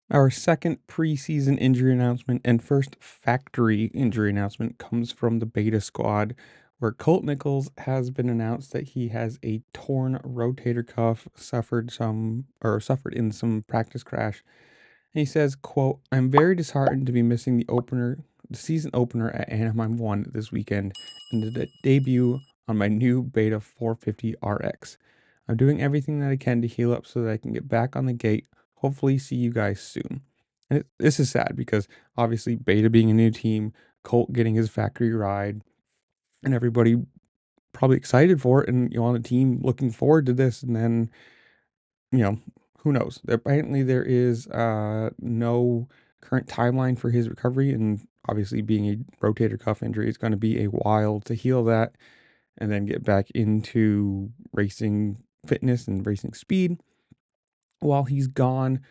Our second preseason injury announcement and first factory injury announcement comes from the beta squad, where Colt Nichols has been announced that he has a torn rotator cuff, suffered in some practice crash. And he says, quote, "I'm very disheartened to be missing the season opener at Anaheim 1 this weekend and the debut on my new Beta 450 RX. I'm doing everything that I can to heal up so that I can get back on the gate. Hopefully see you guys soon." And this is sad because obviously Beta being a new team, Colt getting his factory ride, and everybody probably excited for it and on the team looking forward to this, and then you know, who knows? Apparently, there is no current timeline for his recovery, and obviously, being a rotator cuff injury, it's going to be a while to heal that and then get back into racing fitness and racing speed. While he's gone,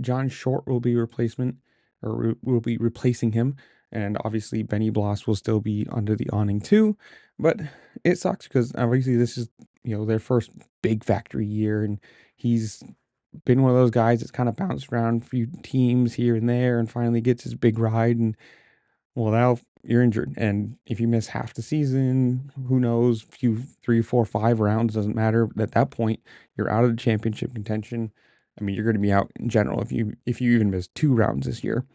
John Short will be will be replacing him, and obviously Benny Bloss will still be under the awning too. But it sucks because obviously this is their first big factory year, and he's been one of those guys that's kind of bounced around a few teams here and there, and finally gets his big ride. And well, now you're injured, and if you miss half the season, who knows? Few 3, 4, 5 rounds doesn't matter. At that point, you're out of the championship contention. I mean, you're going to be out in general if you even miss 2 rounds this year,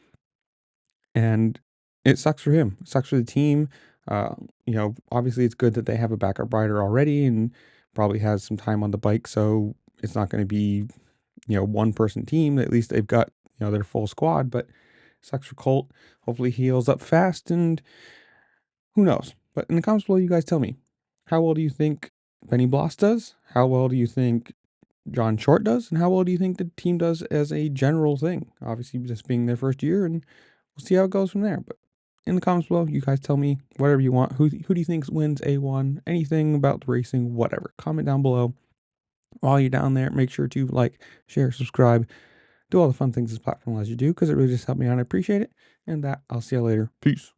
and it sucks for him. It sucks for the team. Obviously, it's good that they have a backup rider already, and probably has some time on the bike, so it's not going to be one person team. At least they've got their full squad, but sucks for Colt. Hopefully he heals up fast, and who knows. But in the comments below, you guys tell me, how well do you think Benny Bloss does? How well do you think John Short does? And how well do you think the team does as a general thing? Obviously, this being their first year, and we'll see how it goes from there. But in the comments below, you guys tell me whatever you want. Who do you think wins A1? Anything about the racing, whatever. Comment down below. While you're down there, make sure to like, share, subscribe, do all the fun things this platform allows you to do, because it really just helped me out. I appreciate it. And that, I'll see you later. Peace.